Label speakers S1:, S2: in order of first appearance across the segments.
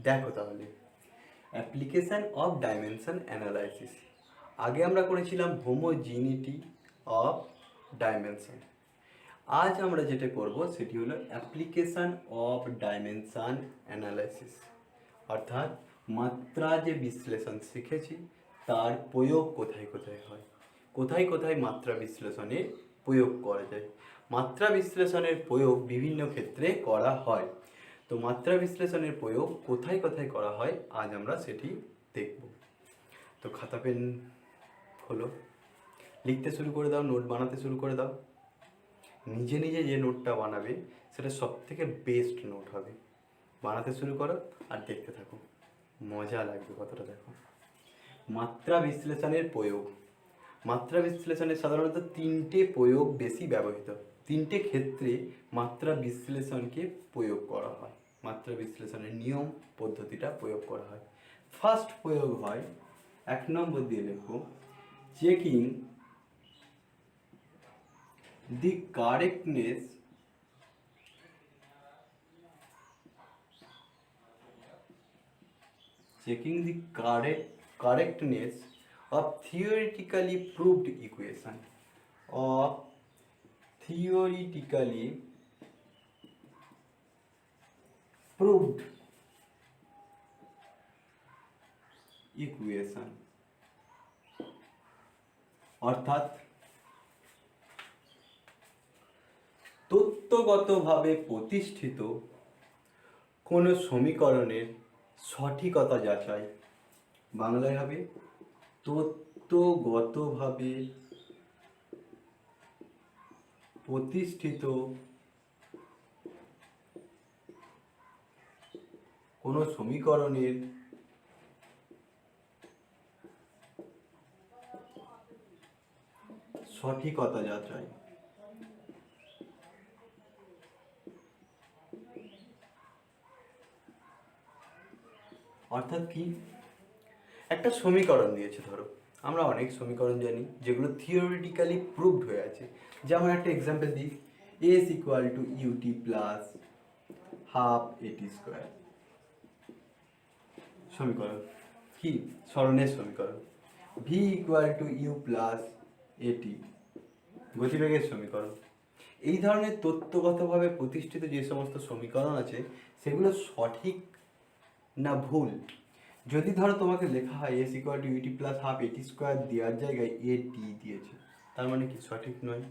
S1: দেখো তাহলে application of dimension analysis. আগে আমরা করেছিলাম হোমোজিনিটি অফ ডাইমেনশন। আজ আমরা যেটা করব সেটি হলো অ্যাপ্লিকেশান অফ ডাইমেনশন অ্যানালাইসিস, অর্থাৎ মাত্রা যে বিশ্লেষণ শিখেছি তার প্রয়োগ কোথায় কোথায় হয়, কোথায় কোথায় মাত্রা বিশ্লেষণে প্রয়োগ করা যায়। মাত্রা বিশ্লেষণের প্রয়োগ বিভিন্ন ক্ষেত্রে করা হয়। তো মাত্রা বিশ্লেষণের প্রয়োগ কোথায় কোথায় করা হয় আজ আমরা সেটি দেখব। তো খাতা পেন খোলো, লিখতে শুরু করে দাও, নোট বানাতে শুরু করে দাও। নিজে নিজে যে নোটটা বানাবে সেটা সবথেকে বেস্ট নোট হবে। বানাতে শুরু করো আর দেখতে থাকো, মজা লাগবে কতটা দেখো। মাত্রা বিশ্লেষণের প্রয়োগ। মাত্রা বিশ্লেষণে সাধারণত তিনটে প্রয়োগ বেশি ব্যবহৃত, তিনটে ক্ষেত্রে মাত্রা বিশ্লেষণকে প্রয়োগ করা হয়, মাত্রা বিশ্লেষণের নিয়ম পদ্ধতিটা প্রয়োগ করা হয়। ফার্স্ট প্রয়োগ হয়, 1 নম্বর দিয়ে লেখো, checking the correctness of theoretically proved equation of theoretically proved equation, অর্থাৎ তত্ত্বগতভাবে প্রতিষ্ঠিত কোনো সমীকরণের সঠিকতা যাচাই। বাংলায় হবে তত্ত্বগতভাবে প্রতিষ্ঠিত কোনো সমীকরণের সঠিকতা যাচাই। অর্থাৎ কি, একটা সমীকরণ দিয়েছে, ধরো আমরা অনেক সমীকরণ জানি যেগুলো থিওরিটিক্যালি প্রুভড হয়ে আছে। যেমন একটা এক্সাম্পল দিই, S equal to u t plus half a t square. সমীকরণ কি, সরণের সমীকরণ। V equal to u plus a t, গতিবেগের সমীকরণ। এই ধরনের তত্ত্বগতভাবে প্রতিষ্ঠিত যে সমস্ত সমীকরণ আছে সেগুলো সঠিক না ভুল। যদি ধরো তোমাকে লেখা হয় S equal to u t plus half a t square দেওয়ার জায়গায় এটি দিয়েছে, তার মানে কি সঠিক নয়।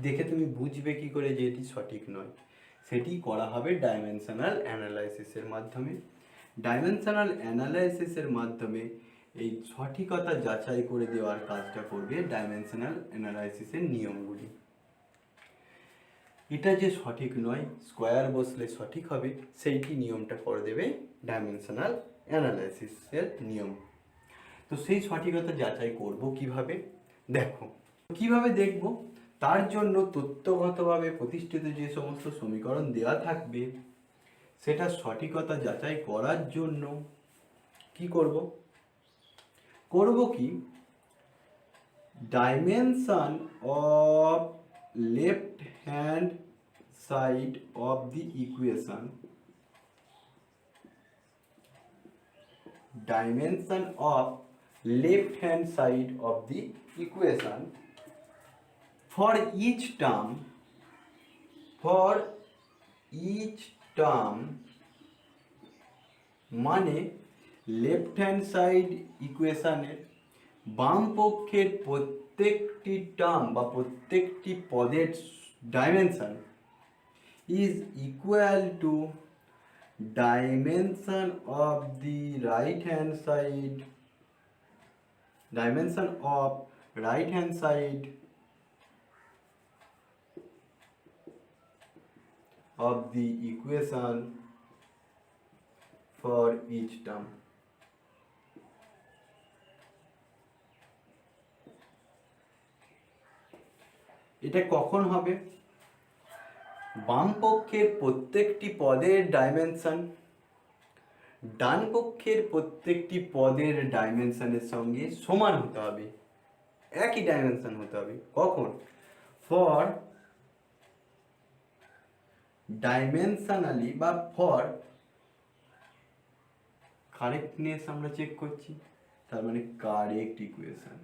S1: দেখে তুমি বুঝবে কি করে যে এটি সঠিক নয়? সেটি করা হবে ডাইমেনশনাল অ্যানালাইসিসের মাধ্যমে। ডাইমেনশনাল অ্যানালাইসিসের মাধ্যমে এই সঠিকতা যাচাই করে দেওয়ার কাজটা করবে ডাইমেনশনাল অ্যানালাইসিসের নিয়মগুলি। এটা যে সঠিক নয়, স্কোয়ার বসলে সঠিক হবে, সেইটি নিয়মটা করে দেবে ডাইমেনশনাল অ্যানালাইসিসের নিয়ম। তো সেই সঠিকতা যাচাই করব কিভাবে? দেখো কিভাবে দেখব, তার জন্য তত্ত্বগতভাবে প্রতিষ্ঠিত যে সমস্ত সমীকরণ দেওয়া থাকবে সেটা সঠিকতা যাচাই করার জন্য কি করব কি dimension of left hand side of the equation, dimension of left hand side of the equation for each term মানে লেফট হ্যান্ড সাইড ইকুয়েশনের বাম পক্ষের প্রত্যেকটি টার্ম বা প্রত্যেকটি পদের dimension is equal to dimension of the right hand side, dimension of right hand side of the equation for each term. এটা কখন হবে? বাম পক্ষের প্রত্যেকটি পদের ডাইমেনশন ডান পক্ষের প্রত্যেকটি পদের ডাইমেনশনের সঙ্গে সমান হতে হবে, একই ডাইমেনশন হতে হবে। কখন? ফর ডাইমেনশনালি বা ফর কারেক্টনেস আমরা চেক করছি, তার মানে কারেক্ট ইকুয়েশন।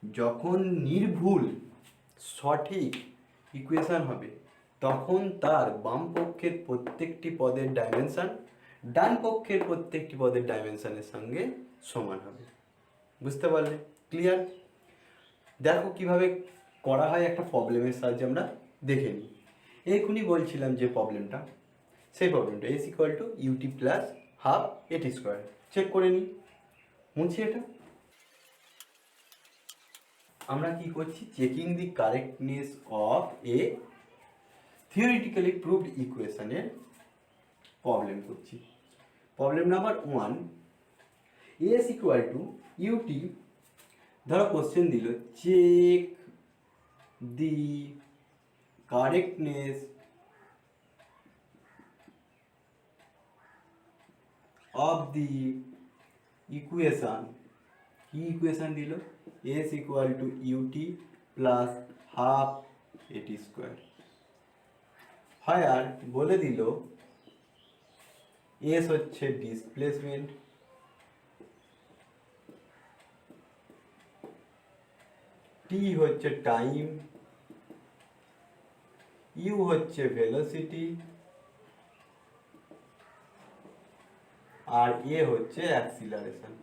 S1: যখন নির্ভুল সঠিক ইকুয়েশন হবে তখন তার বাম পক্ষের প্রত্যেকটি পদের ডাইমেনশন ডান পক্ষের প্রত্যেকটি পদের ডাইমেনশনের সঙ্গে সমান হবে। বুঝতে পারলে? ক্লিয়ার? দেখো কিভাবে করা হয় একটা প্রবলেমের সাহায্যে আমরা দেখে নিই। এখনই বলছিলাম যে প্রবলেমটা, সেই প্রবলেমটা S equal to u t plus half a t square. Check করে নিই, মুছি এটা। আমরা কি করছি? Checking the correctness of a theoretically proved ইকুয়েশনের প্রবলেম করছি। Problem number 1, S equal to u t. ধরো কোশ্চেন দিল check the correctness of the equation. কি ইকুয়েশন দিল? S equal to u t plus half a t square. আর বলে দিল এস হচ্ছে ডিসপ্লেসমেন্ট, টি হচ্ছে টাইম, ইউ হচ্ছে ভেলোসিটি, আর এ হচ্ছে অ্যাক্সিলারেশন,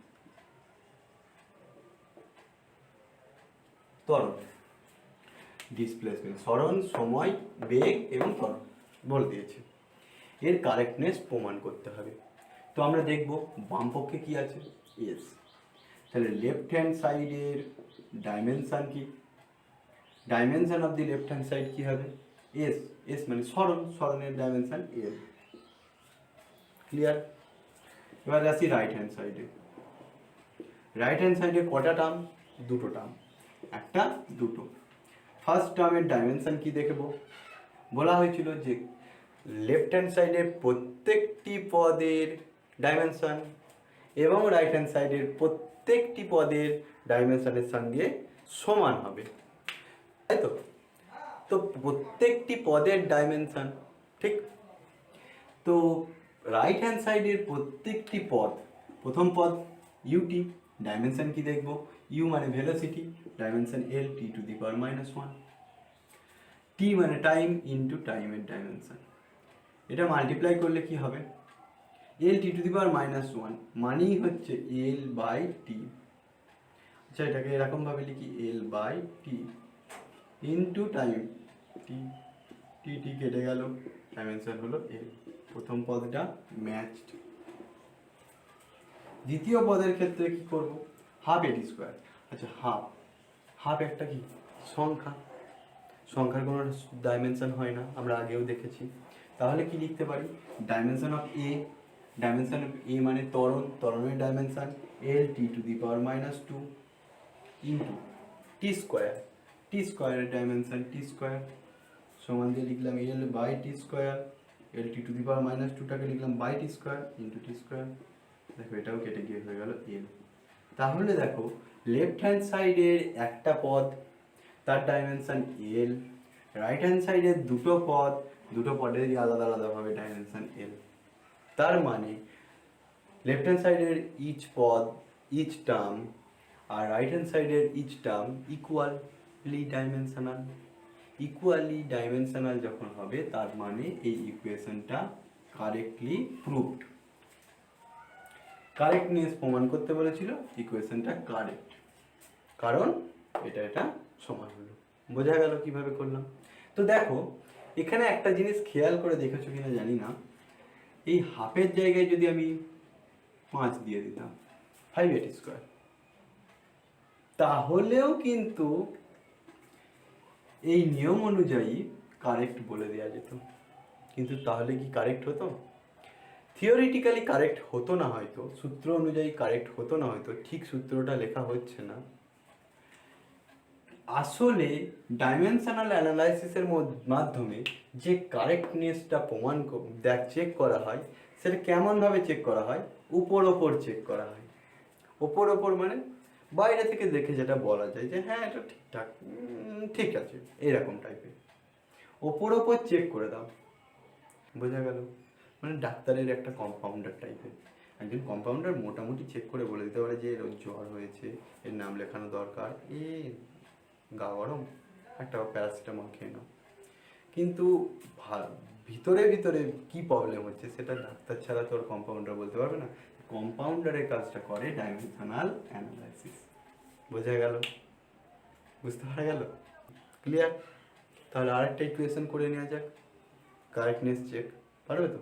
S1: ত্বরণ। ডিসপ্লেসমেন্ট সরণ, সময়, বেগ এবং ত্বরণ বলে দিয়েছে। এর কারেক্টনেস প্রমাণ করতে হবে। তো আমরা দেখব বাম পক্ষে কি আছে, এস। তাহলে লেফট হ্যান্ড সাইডের ডাইমেনশন কি? Dimension of the left hand side কি হবে? এস। এস মানে সরণ, সরণের ডাইমেনশন এল। ক্লিয়ার? এবার আসি রাইট হ্যান্ড সাইডে। রাইট হ্যান্ড সাইডে কটা টার্ম? দুটো টার্ম, একটা দুটো। ফার্স্ট টার্মের ডাইমেনশন কি দেখব? বলা হয়েছিল যে লেফট হ্যান্ড সাইডের প্রত্যেকটি পদের ডাইমেনশন এবং রাইট হ্যান্ড সাইডের প্রত্যেকটি পদের ডাইমেনশনের সঙ্গে সমান হবে, তাই তো? তো প্রত্যেকটি পদের ডাইমেনশন, ঠিক? তো রাইট হ্যান্ড সাইডের প্রত্যেকটি পদ, প্রথম পদ ইউটি, ডাইমেনশন কি দেখব? ইউ মানে velocity, dimension L, T to the power -1। T মানে টাইম ইন্টু টাইমের ডাইমেনশন। এটা মাল্টিপ্লাই করলে কি হবে? এল টি টু দি পাওয়ার -1 মানেই হচ্ছে এল বাই টি। আচ্ছা, এটাকে এরকমভাবে লিখি, L by T into time, T T T কেটে গেল, ডাইমেনশন হলো এল। প্রথম পদটা ম্যাচড। দ্বিতীয় পদের ক্ষেত্রে কি করব? Half a t square. আচ্ছা, হাফ একটা কি সংখ্যা, সংখ্যার কোনো ডাইমেনশন হয় না, আমরা আগেও দেখেছি। তাহলে কি লিখতে পারি? Dimension of A, dimension of A মানে ত্বরণ, ত্বরণের dimension L T to the power -2 into T square, T স্কোয়ারের ডাইমেনশন টি স্কোয়ার সমান দিয়ে লিখলাম L by T square, L T to the power -2টাকে লিখলাম by T square into T square. দেখো এটাও কেটে গিয়ে হয়ে গেল এল। তাহলে দেখো লেফট হ্যান্ড সাইডের একটা পদ, তার ডাইমেনশন এল, রাইট হ্যান্ড সাইডের দুটো পদ, দুটো পদেরই আলাদা আলাদাভাবে ডাইমেনশন এল। তার মানে লেফট হ্যান্ড সাইডের ইচ পদ, ইচ টার্ম, আর রাইট হ্যান্ড সাইডের each term equally dimensional. Equally dimensional যখন হবে তার মানে এই ইকুয়েশনটা কারেক্টলি প্রুভড। কারেক্টনেস প্রমাণ করতে বলেছিল, ইকুয়েশনটা কারেক্ট, কারণ এটা সমান হলো। বোঝা গেল কিভাবে করলাম? তো দেখো এখানে একটা জিনিস খেয়াল করে দেখেছো কিনা জানি না, এই হাফের জায়গায় যদি আমি 5 দিয়ে দিতাম, 5 স্কোয়ার, তাহলেও কিন্তু এই নিয়ম অনুযায়ী কারেক্ট বলে দেওয়া যেত। কিন্তু তাহলে কি কারেক্ট হতো? থিওরিটিক্যালি কারেক্ট হতো না, হয়তো সূত্র অনুযায়ী কারেক্ট হতো না, হয়তো ঠিক সূত্রটা লেখা হচ্ছে না। আসলে ডাইমেনশনাল অ্যানালাইসিসের মাধ্যমে যে কারেক্টনেসটা চেক করা হয়, সেটা কেমনভাবে চেক করা হয়? ওপর চেক করা হয়। ওপর মানে বাইরে থেকে দেখে যেটা বলা যায় যে হ্যাঁ এটা ঠিকঠাক, ঠিক আছে, এরকম টাইপের ওপর চেক করে দাও। বোঝা গেল? মানে ডাক্তারের একটা কম্পাউন্ডার টাইপের। একজন কম্পাউন্ডার মোটামুটি চেক করে বলে দিতে পারে যে এর জ্বর হয়েছে, এর নাম লেখানো দরকার, গা গরম, একটা প্যারাসিটামল খেয়ে নাও। কিন্তু ভিতরে ভিতরে কি প্রবলেম হচ্ছে সেটা ডাক্তার ছাড়া তোর কম্পাউন্ডার বলতে পারবে না। কম্পাউন্ডারের কাজটা করে ডাইমেনশনাল অ্যানালাইসিস। বোঝা গেল? বুঝতে পারা গেল? ক্লিয়ার? তাহলে আরেকটা ইকুয়েশন করে নেওয়া যাক, কারেক্টনেস চেক। পারবে তো?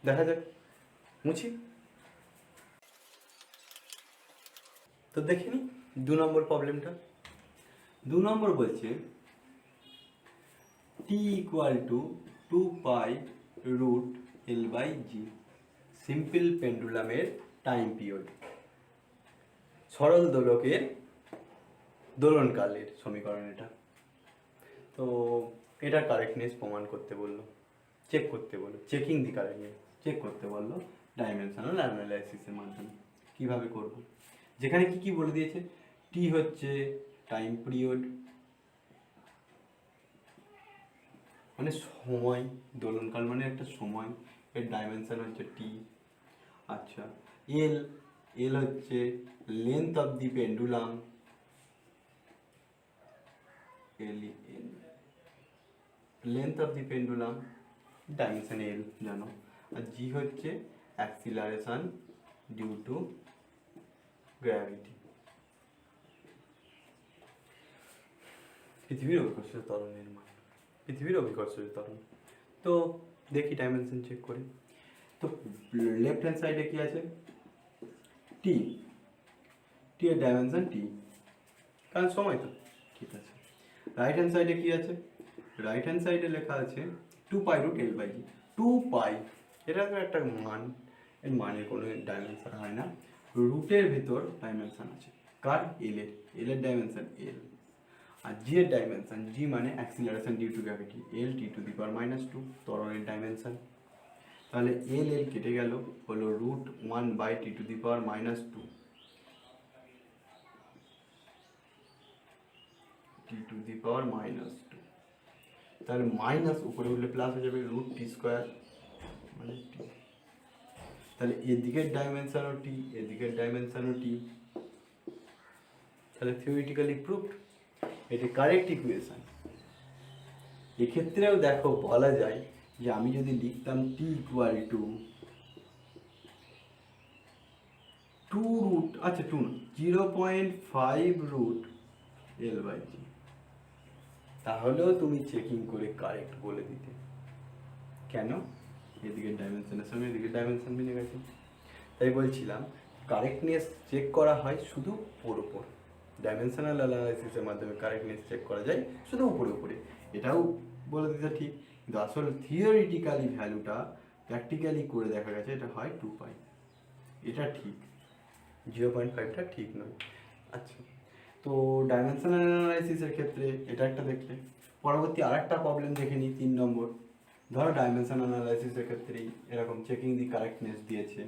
S1: দেখা যাক, মুছি। তো দেখে নি 2 নম্বর প্রবলেমটা। 2 নম্বর বলছে t equal to 2 pi root L by G simple পেন্ডুলামের টাইম পিরিয়ড, সরল দোলকের দোলনকালের সমীকরণ এটা। তো এটা কারেক্টনেস প্রমাণ করতে বললো, চেক করতে বললো, চেকিং দি কারেক্টনেস চেক করতে বললো ডাইমেনশনাল অ্যানালাইসিসের মাধ্যমে। কিভাবে করব? যেখানে কি কি বলে দিয়েছে, টি হচ্ছে টাইম পিরিয়ড মানে সময়, দোলনকাল মানে একটা সময়, এর ডাইমেনশন হচ্ছে টি। আচ্ছা, এল, এল হচ্ছে length of the pendulum, length of the pendulum, dimension L জানো। আর জি হচ্ছে অ্যাক্সিলারেশন ডিউ টু গ্র্যাভিটি, পৃথিবীর অভিকর্ষজ ত্বরণের মান, পৃথিবীর অভিকর্ষজ ত্বরণ। তো দেখি ডাইমেনশন চেক করি। তো লেফট হ্যান্ড সাইডে কি আছে? টি, টি এর ডাইমেনশন টি, কারণ সময় তো, ঠিক আছে। রাইট হ্যান্ড সাইডে কি আছে? রাইট হ্যান্ড সাইডে লেখা আছে 2 পাই রুট এল বাই জি। 2 পাই এটা তো একটা মান, এর মানের কোনো ডাইমেনশন হয় না। রুটের ভেতর ডাইমেনশন আছে কার? এল এর, এল এর ডাইমেনশন এল। আর জি এর ডাইমেনশন, জি মানে acceleration due to gravity, L T to the power -2 ত্বরণের ডাইমেনশন। তাহলে এল এল কেটে গেল, হলো root 1 by T to the power -2, T to the power -2। তাহলে মাইনাস উপরে উঠলে প্লাস হয়ে যাবে, রুট টি স্কোয়ার মানে টি। তাহলে এদিকের ডাইমেনশনও টি, এদিকের ডাইমেনশনও টি। তাহলে থিওরিটিক্যালি প্রুভড, এটা কারেক্ট ইকুয়েশন। এক্ষেত্রেও দেখো বলা যায় যে আমি যদি লিখতাম টি ইকুয়াল টু 2 রুট, আচ্ছা 2 না, 0.5 রুট এল বাই জি, তাহলেও তুমি চেকিং করে কারেক্ট বলে দিতে। কেন? এদিকে ডাইমেনশনের সঙ্গে এদিকে ডাইমেনশন মিলে গেছে। তাই বলছিলাম কারেক্টনেস চেক করা হয় শুধু ওপর, ডাইমেনশনাল অ্যানালাইসিসের মাধ্যমে কারেক্টনেস চেক করা যায় শুধু উপরে উপরে, এটাও বলে দিতে ঠিক। কিন্তু আসল থিওরিটিক্যালি ভ্যালুটা প্র্যাকটিক্যালি করে দেখা গেছে এটা হয় 2 পাই, এটা ঠিক, 0.5টা ঠিক নয়। আচ্ছা, তো ডাইমেনশনাল অ্যানালাইসিসের ক্ষেত্রে এটা একটা দেখলে, পরবর্তী আরেকটা প্রবলেম দেখে নিই 3 নম্বর। ধরো ডাইমেনশনাল অ্যানালাইসিসের ক্ষেত্রেই এরকম চেকিং দি কারেক্টনেস দিয়েছে,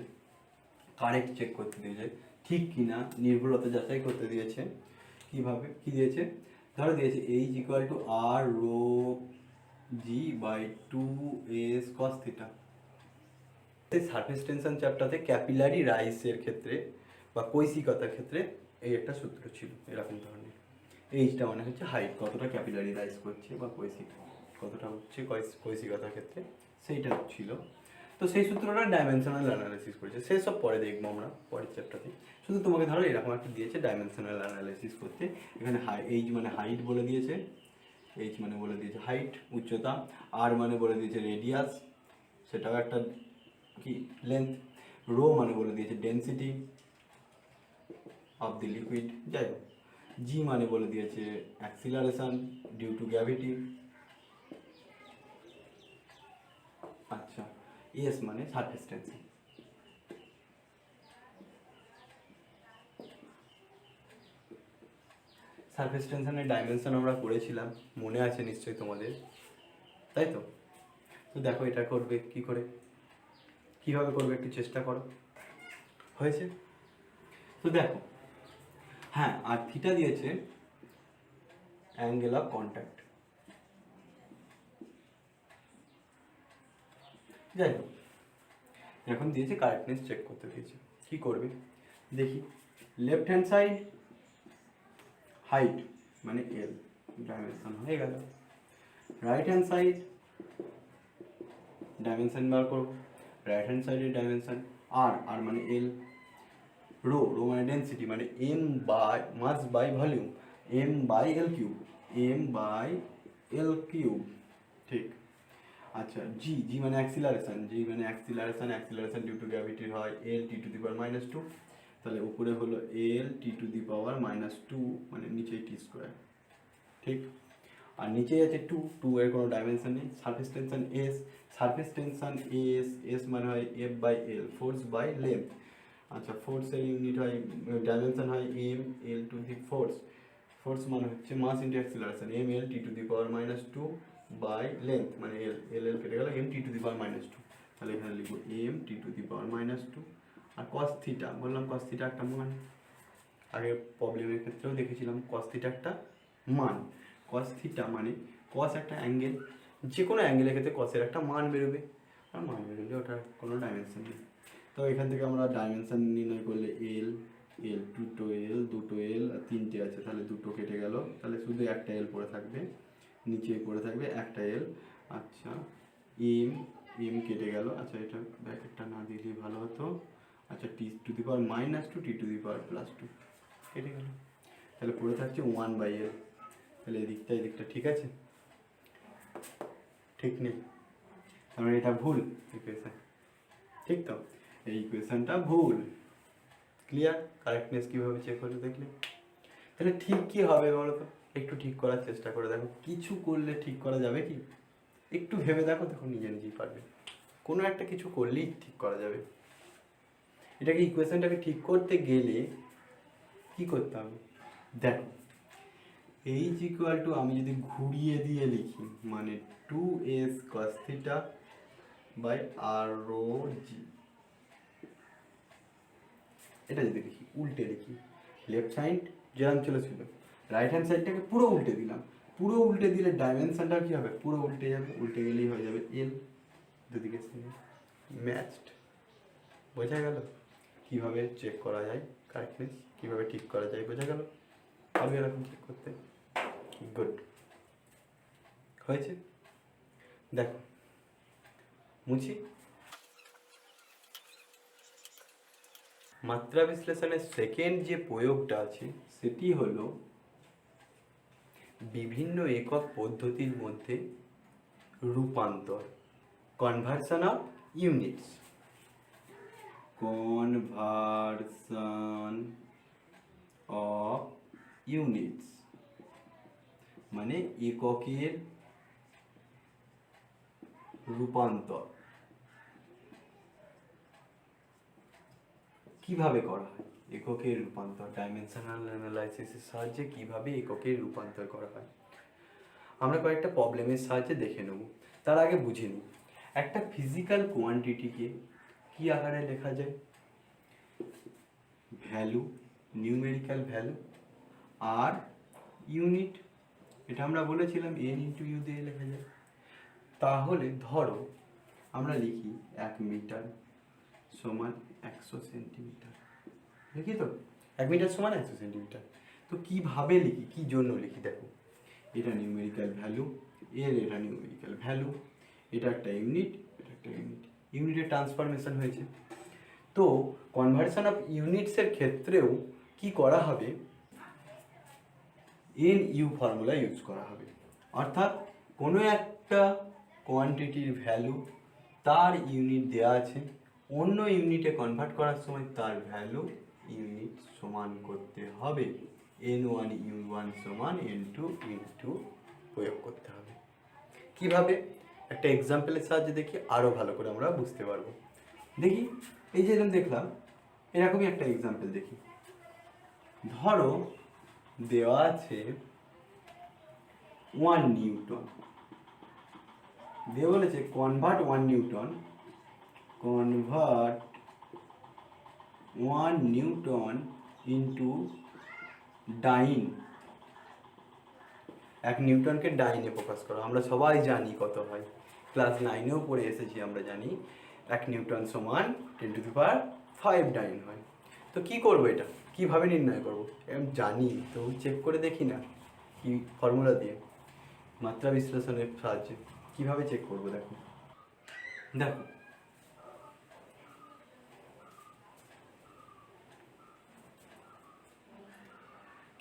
S1: কারেক্ট চেক করতে দিয়েছে ঠিক কিনা, নির্ভুলতা যাচাই করতে দিয়েছে। কিভাবে কি দিয়েছে? ধরো দিয়েছে H equal to r rho g by 2s cos theta. এই সারফেস টেনশন চ্যাপ্টারে ক্যাপিলারি রাইসের ক্ষেত্রে বা কৈশিকতার ক্ষেত্রে এই একটা সূত্র ছিল এরকম ধরনের। এইচটা মানে হচ্ছে হাইট, কতটা ক্যাপিলারি রাইস করছে বা কৈশিক কতটা হচ্ছে কৈশিকতার ক্ষেত্রে, সেইটা ছিল। তো সেই সূত্রটা ডাইমেনশনাল অ্যানালাইসিস করেছে, সেসব পরে দেখবো আমরা পরের চ্যাপ্টারে। শুধু তোমাকে ধরো এরকম একটা দিয়েছে ডাইমেনশনাল অ্যানালাইসিস করতে। এখানে এইচ মানে হাইট বলে দিয়েছে, এইচ মানে বলে দিয়েছে হাইট উচ্চতা, আর মানে বলে দিয়েছে রেডিয়াস, সেটাও একটা কি লেন্থ, রো মানে বলে দিয়েছে ডেনসিটি অফ দি লিকুইড, যাই হোক, জি মানে বলে দিয়েছে অ্যাক্সিলারেশন ডিউ টু গ্র্যাভিটি, আচ্ছা, এস মানে সারফেস টেনশন। সারফেস টেনশনের ডাইমেনশন আমরা করেছিলাম, মনে আছে নিশ্চয়ই তোমাদের, তাই তো? তো দেখো এটা করবে কি করে, কিভাবে করবে একটু চেষ্টা করো। হয়েছে? তো দেখো, হ্যাঁ, আর থিটা দিয়েছে অ্যাঙ্গেল অফ কন্ট্যাক্ট, যাই হোক এখন দিয়েছে কারেক্টনেস চেক করতে দিয়েছে, কি করবে দেখি। লেফট হ্যান্ড সাইড হাইট মানে এল ডাইমেনশন হয়ে গেল, রাইট হ্যান্ড সাইড ডাইমেনশন বার করবো, রাইট হ্যান্ড সাইডের ডাইমেনশন আর আর মানে এল, রো রো মানে ডেন্সিটি মানে M by mass by volume, M by L cube, M by L cube, ঠিক। আচ্ছা জি জি মানে অ্যাক্সিলারেশন, জি মানে অ্যাক্সিলারেশন, অ্যাক্সিলারেশন ডিউ টু গ্র্যাভিটির হয় L T to the power -2, তাহলে উপরে হলো এল টি টু দি পাওয়ার -2 মানে নিচে টি স্কোয়ার, ঠিক। আর নিচে আছে টু, টু এর কোনো ডাইমেনশন নেই। Surface tension S, surface tension S, S মানে হয় F by L, force by length. আচ্ছা ফোর্সের ইউনিট হয় ডাইমেনশন হয় M L to the force, force মানে হচ্ছে mass into acceleration M L T to the power -2 by length মানে L, এল L কেটে গেল M T to the power -2, তাহলে এখানে লিখবো M T to the power -2। আর কস থিটা বললাম, কস থিটা একটা মান, আগে প্রবলেমের ক্ষেত্রেও দেখেছিলাম কস থিটা একটা মান। কস থিটা মানে কস একটা অ্যাঙ্গেল, যে কোনো অ্যাঙ্গেলের ক্ষেত্রে কসের একটা মান বেরোবে, আর মান বেরোলে ওটার কোনো ডাইমেনশন নেই। তো এখান থেকে আমরা ডাইমেনশন নির্ণয় করলে এল, এল দুটো এল আর তিনটে আছে, তাহলে দুটো কেটে গেল, তাহলে শুধু একটা এল পড়ে থাকবে, নিচে পড়ে থাকবে একটা এল। আচ্ছা এম, এম কেটে গেল, আচ্ছা এটা ব্র্যাকেটটা না দিলেই ভালো হতো। আচ্ছা টি to the power -2 T to the power +2 কেটে গেল, তাহলে পড়ে থাকছে 1/l। তাহলে এদিকটা ঠিক আছে, ঠিক নেই, তার মানে এটা ভুল ইকুয়েশন, ঠিক তো, এই ইকুয়েশনটা ভুল। ক্লিয়ার? কারেক্টনেস কীভাবে চেক করে দেখলে, তাহলে ঠিক কী হবে বলো তো, একটু ঠিক করার চেষ্টা করে দেখো, কিছু করলে ঠিক করা যাবে কি, একটু ভেবে দেখো, দেখো নিজে নিজেই পারবে, কোনো একটা কিছু করলেই ঠিক করা যাবে। এটাকে ইকুয়েশনটাকে ঠিক করতে গেলে কি করতে হবে দেখো, এইচ ইকুয়াল টু আমি যদি ঘুরিয়ে দিয়ে লিখি মানে 2s cos theta by R rho G, এটা যদি লিখি উল্টে লিখি, লেফট সাইড যেরকম চলেছিল রাইট হ্যান্ড সাইডটাকে পুরো উল্টে দিলাম, পুরো উল্টে দিলে ডাইমেনশনটা কী হবে, পুরো উল্টে যাবে, উল্টে গেলেই হয়ে যাবে এল, দুদিকে ম্যাচড। বোঝা গেল কীভাবে চেক করা যায় কারেক্টনেস, কীভাবে ঠিক করা যায়, বোঝা গেল? আমি এরকম চেক করতে, গুড হয়েছে। দেখো মুছি, মাত্রা বিশ্লেষণের সেকেন্ড যে প্রয়োগটা আছে সেটি হলো বিভিন্ন একক পদ্ধতির মধ্যে রূপান্তর, conversion of units, conversion of units মানে এককের রূপান্তর কিভাবে করা হয়, এককের রূপান্তর ডাইমেনশনাল অ্যানালাইসিসের সাহায্যে কিভাবে এককের রূপান্তর করা হয় আমরা কয়েকটা প্রবলেমের সাহায্যে দেখে নেব। তার আগে বুঝে নিই একটা ফিজিক্যাল কোয়ান্টিটিকে কি আকারে লেখা যায়, ভ্যালু, নিউমেরিক্যাল ভ্যালু আর ইউনিট, এটা আমরা বলেছিলাম এন ইন্টু ইউ দিয়ে লেখা যায়। তাহলে ধরো আমরা লিখি 1 মিটার সমান 100 সেন্টিমিটার, লিখি তো 1 মিটার সমান 100 সেন্টিমিটার। তো কিভাবে লিখি, কি জন্য লিখি দেখো, এটা নিউমেরিক্যাল ভ্যালু, এটা নিউমেরিক্যাল ভ্যালু, এটা একটা ইউনিট, এটা একটা ইউনিট, ইউনিটের ট্রান্সফরমেশন হয়েছে। তো কনভার্সন অফ ইউনিটসের ক্ষেত্রেও কি করা হবে, এন ইউ ফর্মুলা ইউজ করা হবে, অর্থাৎ কোনো একটা কোয়ান্টিটির ভ্যালু তার ইউনিট দেওয়া আছে, অন্য ইউনিটে কনভার্ট করার সময় তার ভ্যালু ইউনিট সমান করতে হবে, n1 u1 সমান n2 u2 প্রয়োগ করতে হবে। কিভাবে, একটা এক্সাম্পলের সাহায্যে দেখি আরও ভালো করে আমরা বুঝতে পারবো। দেখি এই যে দেখলাম এরকমই একটা এক্সাম্পল দেখি, ধরো দেওয়া আছে 1 নিউটন, দিয়ে বলেছে convert 1 newton, convert 1 newton into dyne, 1 নিউটনকে ডাইনে প্রকাশ করো। আমরা সবাই জানি কত হয়, ক্লাস 9এও পড়ে এসেছি, আমরা জানি 1 নিউটন সমান 10⁵ ডাইন হয়। তো কি করব, এটা কিভাবে নির্ণয় করব? আমি জানি তো চেক করে দেখি না, কি ফর্মুলা দিয়ে, মাত্রা বিশ্লেষণের সাহায্যে কিভাবে চেক করব। দেখো দেখো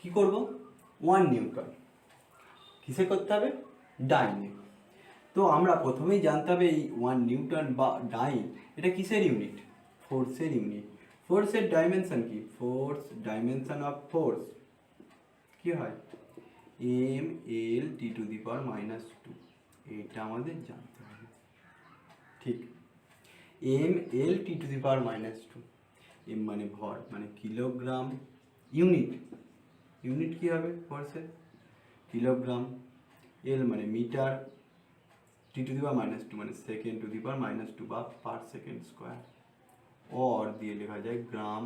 S1: কি করব, 1 নিউটন কিসে করতে হবে, ডাইনে। তো আমরা প্রথমেই জানতে হবে এই 1 নিউটন বা ডাইন এটা কিসের ইউনিট, ফোর্সের ইউনিট। ফোর্সের ডাইমেনশন কি, ফোর্স ডাইমেনশন অফ ফোর্স কি হয়, mL/T⁻², এটা আমাদের জানতে হবে। ঠিক, mL/T⁻², এম মানে ভর মানে কিলোগ্রাম, ইউনিট, ইউনিট কি হবে ফোর্সের, কিলোগ্রাম, এল মানে মিটার, T⁻² মানে সেকেন্ড⁻² বা পার সেকেন্ড স্কোয়ার, অর দিয়ে লেখা যায় গ্রাম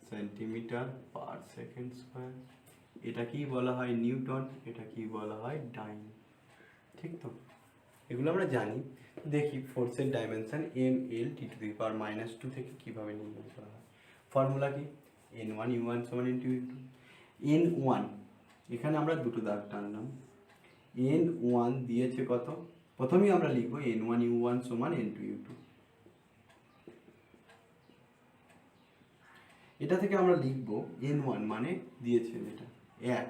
S1: সেন্টিমিটার পার সেকেন্ড স্কোয়ার। এটা কি বলা হয় নিউটন, এটা কি বলা হয় ডাইন। ঠিক তো, এগুলো আমরা জানি। দেখি ফোর্সের ডাইমেনশন mL/T⁻² থেকে কিভাবে নির্ণয় করা হয়। ফর্মুলা কি, N1U1 = N2U2। N1 এখানে আমরা দুটো দাগ টানলাম, N1 দিয়েছে কত, প্রথমেই আমরা লিখবো N1U1 = N2U2। এটা থেকে আমরা লিখবো N1 মানে দিয়েছে যেটা 1।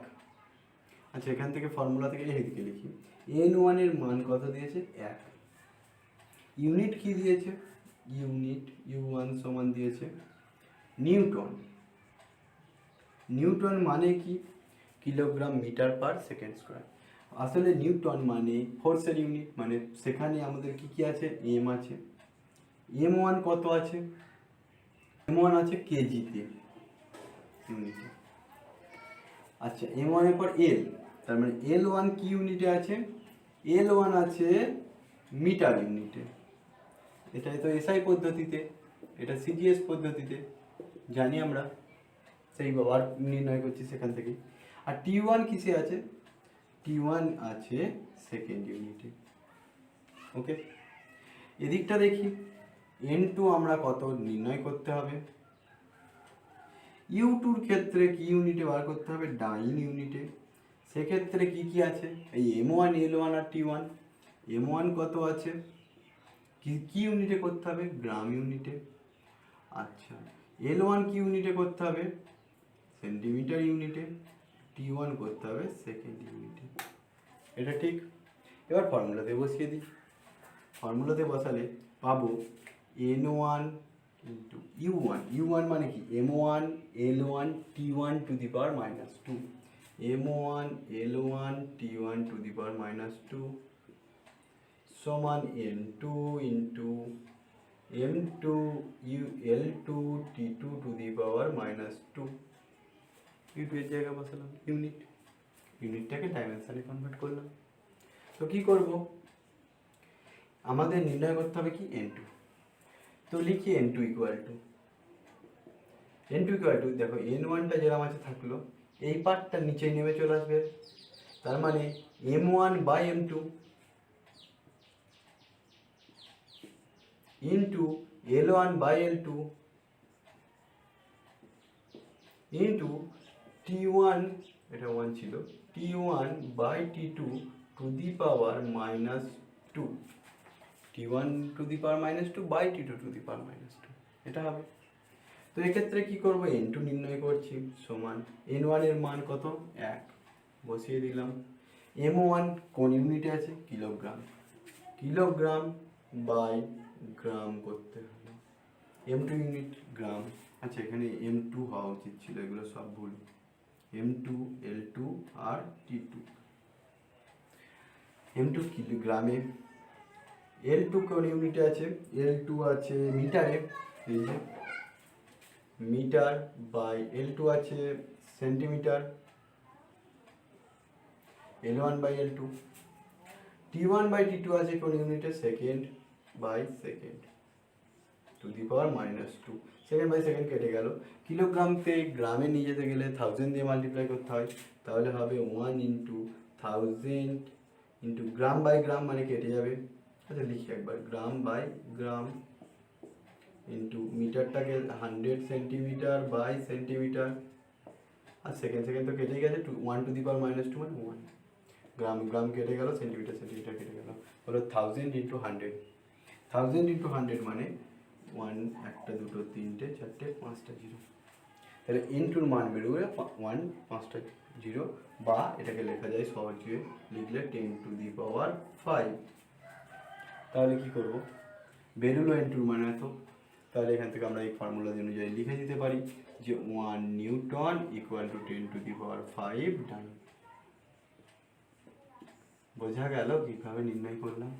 S1: আচ্ছা, এখান থেকে ফর্মুলা থেকে এদিকে লিখি, N1 এর মান কত দিয়েছে 1। ইউনিট কি দিয়েছে, ইউনিট U1 সমান দিয়েছে নিউটন। নিউটন মানে কি, kilogram metre per second square. আসলে নিউটন মানে ফোর্সের ইউনিট, মানে সেখানে আমাদের কি কি আছে, এম আছে, M1 কত আছে, M1 আছে কেজিতে ইউনিটে। আচ্ছা, M1 এর পর L, তার মানে L1 কি ইউনিটে আছে, L1 আছে মিটার ইউনিটে। এটাই তো এসআই পদ্ধতিতে, এটা সিজিএস পদ্ধতিতে জানি আমরা, সেই ব্যবহার নির্ণয় করছি সেখান থেকে। আর T1 কিসে আছে, T1 আছে সেকেন্ড ইউনিটে। ওকে, এদিকটা দেখি, N2 আমরা কত নির্ণয় করতে হবে, U2 এর ক্ষেত্রে কি ইউনিটে বার করতে হবে, ডাইন ইউনিটে। সেক্ষেত্রে কি কি আছে, এই M1 L1 আর T1। M1 কত আছে, কি কি ইউনিটে করতে হবে, গ্রাম ইউনিটে। আচ্ছা, L1 কি ইউনিটে করতে হবে, সেন্টিমিটার ইউনিটে। T1 করতে হবে সেকেন্ড ইউনিটে। এটা ঠিক। এবার ফর্মুলাতে বসিয়ে দিই, ফর্মুলাতে বসালে পাবো N1 ইন্টু U1, U1 মানে কি, M1 L1 T1 to the power -2, M1 L1 T1 to the power -2 সমান N2 into M2 L2 T2 to the power -2। U2 এর জায়গায় বসালাম ইউনিট, ইউনিটটাকে ডাইমেনশনে কনভার্ট করলাম। তো কি করব, আমাদের নির্ণয় করতে হবে কি N2। তো লিখি N2 ইকুয়াল টু দেখো N1টা যেরকম আছে থাকলো, এই পার্টটা নিচে নেমে চলে আসবে, তার মানে M1/M2 into L1/L2 into T1, এটা 1 ছিল, T1/T2 to the power -2, T1 to the power -2 by T2 to the power -2, এটা হবে। তো এক্ষেত্রে কি করব, N2 নির্ণয় করছি সমান N1 এর মান কত 1 বসিয়ে দিলাম। M1 কোন ইউনিটে আছে, কিলোগ্রাম, কিলোগ্রাম বাই গ্রাম করতে হবে। M2 ইউনিট গ্রাম। আচ্ছা, এখানে M2 হওয়া উচিত ছিল, এগুলো সব ভুল, M2 L2 আর T2। M2 কিলোগ্রামে, L2 কোন ইউনিটে আছে, L2 আছে মিটারে, এই যে মিটার বাই L2 আছে সেন্টিমিটার, L1/L2। T1/T2 আছে কোন ইউনিটে, second by second to the power -2, second by second কেটে গেল, কিলোগ্রামকে গ্রামে নিয়ে যেতে গেলে 1000 দিয়ে মাল্টিপ্লাই করতে হয়, তাহলে হবে 1 × 1000 ইন্টু গ্রাম বাই গ্রাম মানে কেটে যাবে, আচ্ছা লিখি একবার, গ্রাম বাই গ্রাম ইন্টু মিটারটাকে 100 সেন্টিমিটার বাই সেন্টিমিটার, আর সেকেন্ড তো কেটেই গেছে, 1 টু দি পাওয়ার -2 মানে 1, গ্রাম গ্রাম কেটে গেল, সেন্টিমিটার সেন্টিমিটার কেটে গেল, হলো 1000 ইন্টু 100, 1000 ইন্টু 100 মানে 1, 1 2 3 4 5টা জিরো, তাহলে ইন্টুর মান বেরোবে 1, 5টা জিরো, বা এটাকে লেখা যায় সহজে লিখলে 10 টু দি পাওয়ার 5। তাহলে কি করব, বেরোলো ইন্টুর মান এত, তাহলে এখান থেকে আমরা এই ফর্মুলা অনুযায়ী লিখে দিতে পারি যে 1 newton equal to 10 to the power 5 dyne. বোঝা গেল কিভাবে নির্ণয় করলাম,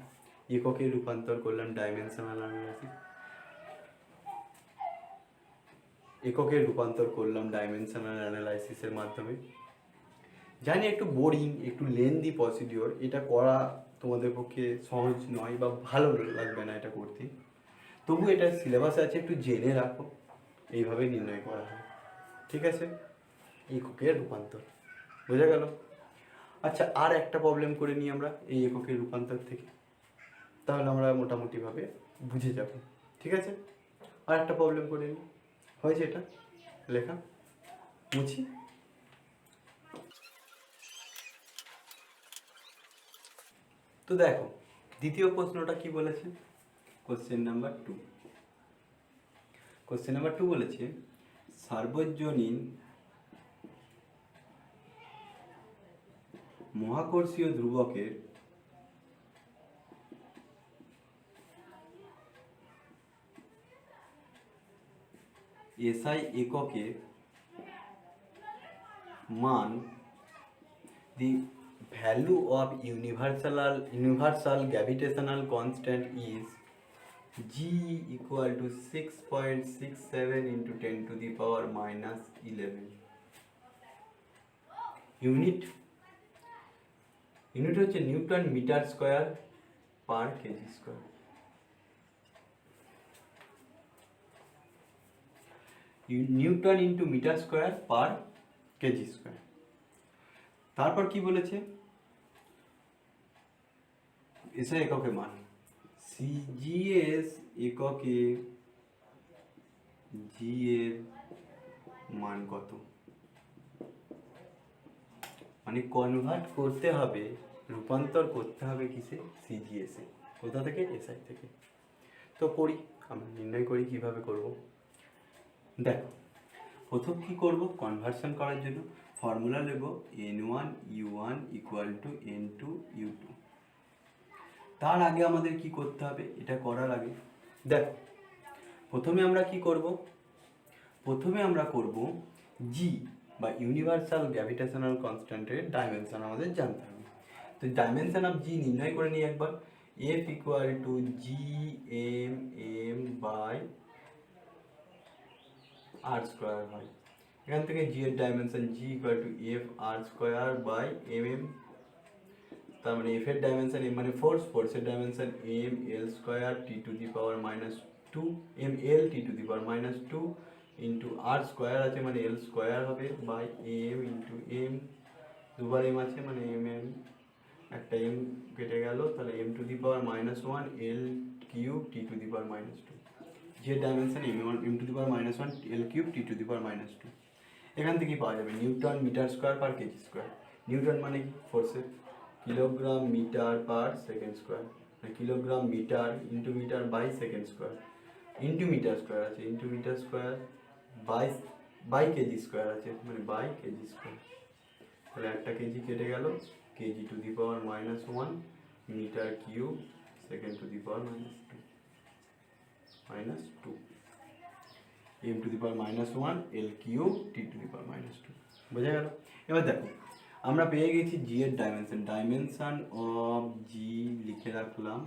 S1: এককে রূপান্তর করলাম ডাইমেনশনাল অ্যানালাইসিস, এককে রূপান্তর করলাম ডাইমেনশনাল অ্যানালাইসিসের মাধ্যমে। জানি একটু বোরিং, একটু লেন্দি প্রসিডিওর, এটা করা তোমাদের পক্ষে সহজ নয় বা ভালো লাগবে না এটা করতে, তবু এটা সিলেবাসে আছে, একটু জেনে রাখো, এইভাবে নির্ণয় করা হয়। ঠিক আছে, এককের রূপান্তর বোঝা গেল। আচ্ছা, আর একটা প্রবলেম করে নিই আমরা এই এককের রূপান্তর থেকে, তাহলে আমরা মোটামুটিভাবে বুঝে যাব। ঠিক আছে, আর একটা প্রবলেম করে নিই, হয়েছে এটা লেখা, মুছি। তো দেখো দ্বিতীয় প্রশ্নটা কি বলেছে, কোশ্চেন নাম্বার 2, কোশ্চেন নাম্বার 2 বলেছে সার্বজনীন মহাকর্ষীয় ধ্রুবকের এসআই এককের মান, the value of universal gravitational constant is g equal to 6.67 into 10 to the power -11 unit হচ্ছে newton metre square per kg square. Newton into metre square per kg square. তারপর কি বলেছে, SI এককে মান, সিজিএস এককে জি এর মান কত, মানে কনভার্ট করতে হবে, রূপান্তর করতে হবে কিসে, সিজিএস এ। কোথা থেকে, এসআই থেকে। তো করি, আমরা নির্ণয় করি কিভাবে করব। দেখো প্রথম কি করব, কনভার্সন করার জন্য ফর্মুলা নেব n1 u1 equal to n2 u2। তার আগে আমাদের কি করতে হবে, এটা করার আগে দেখো প্রথমে আমরা কি করব, প্রথমে আমরা করব জি বা ইউনিভার্সাল গ্র্যাভিটেশনাল কনস্ট্যান্টের ডাইমেনশন আমাদের জানতে হবে। তো ডাইমেনশন অফ জি নির্ণয় করে নিই একবার, F equal to G M M by R square হয়, এখান থেকে জি এর dimension G equal to F R square by M M, তার মানে এফ এর ডাইমেনশন এম মানে ফোর্স, ফোর্সের dimension M L square T to the power -2 M L T to the power -2 into R square আছে মানে L square হবে by M into M, দুবার M আছে মানে এম এম, একটা এম কেটে গেল, তাহলে M to the power -1 L cube T to the power -2, যে dimension M to the power -1 L cube T to the power -2। এখান থেকে পাওয়া যাবে newton metre square per kg square. Newton মানে কি, ফোর্সের, kilogram metre per second square, মানে kilogram metre into metre by second square, into metre square আছে into metre square by kg square আছে মানে বাই কেজি স্কোয়ার, তাহলে একটা kg কেটে গেল, kg to the power -1 metre cube second to the power -2 M to the power -1 L cube T to the power -2। বোঝা গেল। এবার দেখো আমরা পেয়ে গেছি জি এর ডাইমেনশন, ডাইমেনশন অফ জি লিখে রাখলাম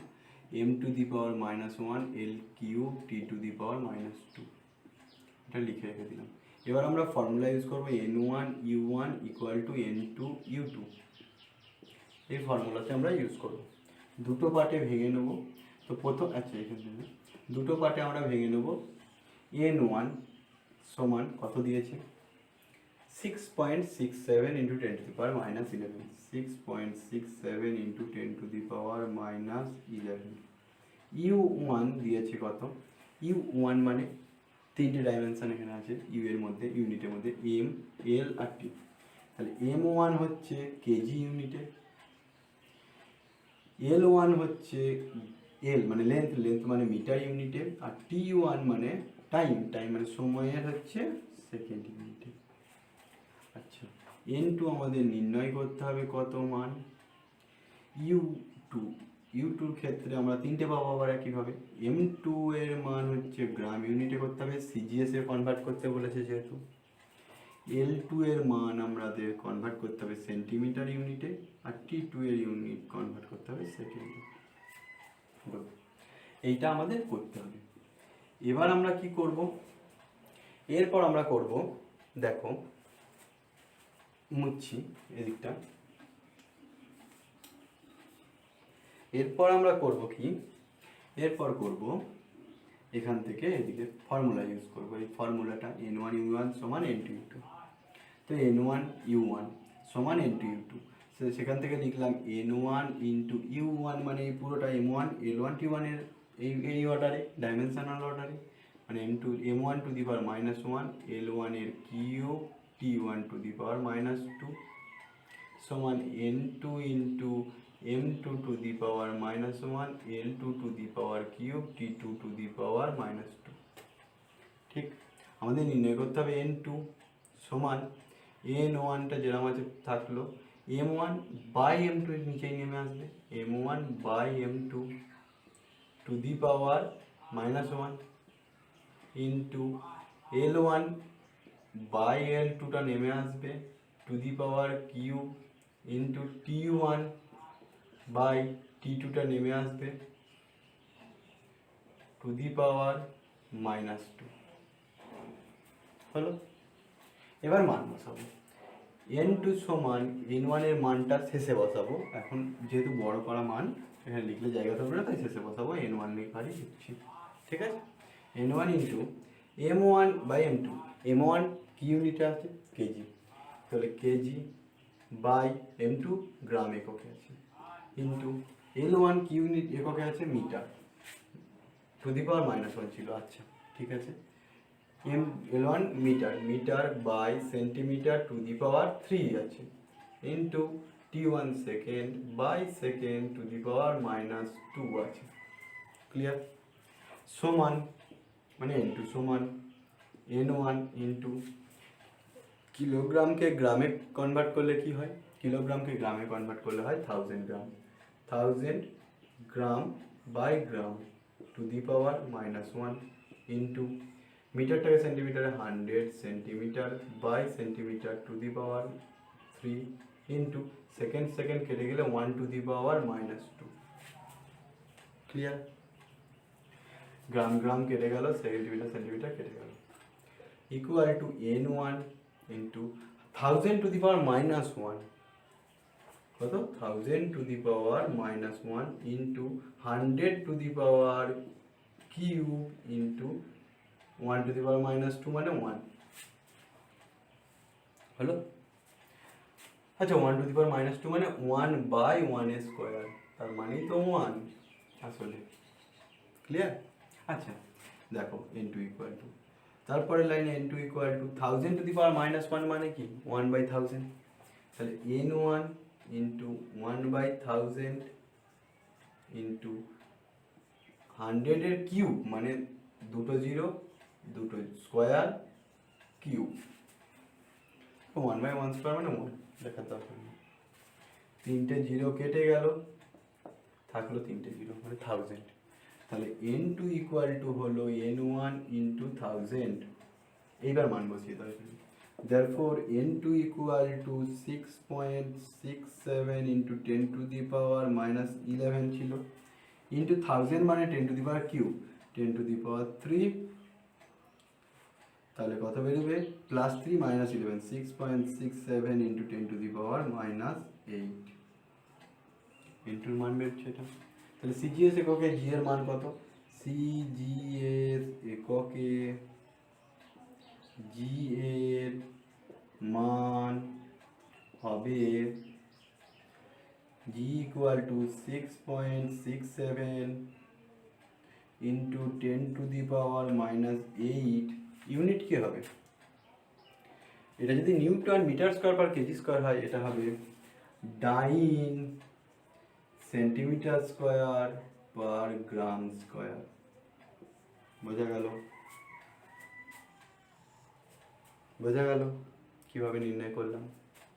S1: M to the power -1 L cube T to the power -2, এটা লিখে রেখে দিলাম। এবার আমরা ফর্মুলা ইউজ করবো n1 u1 equal to n2 u2, এই ফর্মুলাতে আমরা ইউজ করব। দুটো পার্টে ভেঙে নেব, তো প্রথম আচ্ছা এখানে দুটো পার্টে আমরা ভেঙে নেব, n1 সমান কত দিয়েছে 6.67 into 10 to the power -11, 6.67 into 10 to the power -11 U one দিয়েছে কত, ইউ ওয়ান মানে তিনটে ডাইমেনশন এখানে আছে ইউ এর মধ্যে, ইউনিটের মধ্যে এম, এল আর টি। তাহলে এম ওয়ান হচ্ছে কেজি ইউনিটে, এল ওয়ান হচ্ছে এল মানে লেন্থ, লেন্থ মানে মিটার ইউনিটে, আর টি ওয়ান মানে টাইম, টাইম মানে সময়ের হচ্ছে সেকেন্ড ইউনিটে। আচ্ছা, এন টু আমাদের নির্ণয় করতে হবে কত মান, ইউ টু, ইউ টুর ক্ষেত্রে আমরা তিনটে পাবো আবার একইভাবে। এম টু এর মান হচ্ছে গ্রাম ইউনিটে করতে হবে, সিজিএস এ কনভার্ট করতে বলেছে যেহেতু। এল টু এর মান আমাদের কনভার্ট করতে হবে সেন্টিমিটার ইউনিটে, আর টি টু এর ইউনিট কনভার্ট করতে হবে সেকেন্ডে। এইটা আমাদের করতে হবে। এবার আমরা কি করব, এরপর আমরা করব, দেখো মুছছি এদিকটা। এরপর আমরা করব কি, এরপর করব এখান থেকে এদিকে ফর্মুলা ইউজ করব, এই ফর্মুলাটা এন ওয়ান ইউ ওয়ান সমান এন টু ইউ টু। তো এন ওয়ান ইউ ওয়ান সমান এন টু ইউ টু, সেখান থেকে লিখলাম N one into U one মানে এই পুরোটা M one L one T ওয়ানের এই অর্ডারে, ডাইমেনশনাল অর্ডারে, মানে M one to the power minus one, L ওয়ানের cube, T one to the power minus two সমান N two into M two to the power minus one, L two to the power cube, T two to the power minus two. ঠিক, আমাদের নির্ণয় করতে হবে N two সমান N ওয়ানটা যেরকম আছে থাকলো, M one by M two এর নিচেই নেমে আসবে, M one by M two to the power minus one into L one by L টুটা নেমে আসবে to the power cube into T one by T টুটা নেমে আসবে to the power minus two. হলো, এবার মান বসাবো। এন টু সমান এন ওয়ানের মানটা শেষে বসাবো, এখন যেহেতু বড় করা মান এখানে লিখলে জায়গা থাকবে না, তাই শেষে বসাবো, এন ওয়ান লিখারই লিখছি। ঠিক আছে, N one into M one by M two, M one কি ইউনিটে আছে কেজি, তাহলে kg by M two gram এককে আছে, ইন্টু এল ওয়ান কি ইউনিট এককে আছে metre, to the power minus one ছিল। আচ্ছা ঠিক আছে, M L one metre, metre by centimetre to the power three আছে, into T one second by second to the power minus two আছে। Clear, সমান মানে এন টু সমান N one into কিলোগ্রামকে গ্রামে কনভার্ট করলে কি হয়, কিলোগ্রামকে গ্রামে কনভার্ট করলে হয় 1000 gram, 1000 gram by gram to the power minus one into মিটারটাকে সেন্টিমিটারে 100 centimetre by centimetre to the power three into second second কেটে গেলে 1 to the power minus two. Clear, gram gram কেটে গেল, সেন্টিমিটার সেন্টিমিটার কেটে গেল, equal to N one into 1000 to the power minus one, কত 1000 to the power minus one into 100 to the power cube into 1 to the power minus two মানে 1। হলো, আচ্ছা 1 to the power minus two মানে 1 by 1 square, তার মানেই তো 1 আসলে। Clear, আচ্ছা দেখো এন টু ইকুয়াল টু, তারপরে লাইনে N two equal to 1000 to the power minus one মানে কি 1 বাই 1000, তাহলে N one into 1 by 1000 into 100 এর কিউব মানে দুটো জিরো দুটো স্কোয়ার কিউব, 1 বাই 1 স্কোয়ার মানে 1 লেখার দরকার নেই, তিনটে জিরো কেটে গেল, থাকলো তিনটে জিরো মানে 1000, তাহলে এন টু ইকুয়াল টু হলো এন ওয়ান ইন্টু 1000। এইবার মান বসিয়ে দাও এখানে, therefore n2 equal to 6.67 into 10 to the power minus 11 ছিল, into 1000 মানে 10 to the power cube, 10 to the power 3, তাহলে কত বেরোবে plus 3 minus 11, 6.67 into 10 to the power minus 8, ইন্টুর মান বেরোচ্ছে এটা। তাহলে সিজিএস এককে জি এর মান কত, সিজিএস এককে জি এর মান হবে জি ইকুয়াল টু 6.67 ইন্টু 10⁻⁻8 ইউনিট কি হবে? এটা যদি newton metre square per kg square হয়, এটা হবে dyne centimetre square per gram square. বোঝা গেল? বোঝা গেল কিভাবে নির্ণয় করলাম?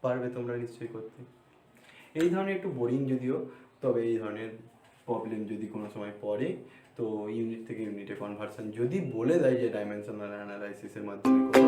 S1: পারবে তোমরা নিশ্চয়ই করতে। এই ধরনের একটু বোরিং যদিও, তবে এই ধরনের প্রবলেম যদি কোনো সময় পড়ে, তো ইউনিট থেকে ইউনিটে কনভার্সন যদি বলে দেয় যে ডাইমেনশনাল অ্যানালাইসিসের মাধ্যমে করো,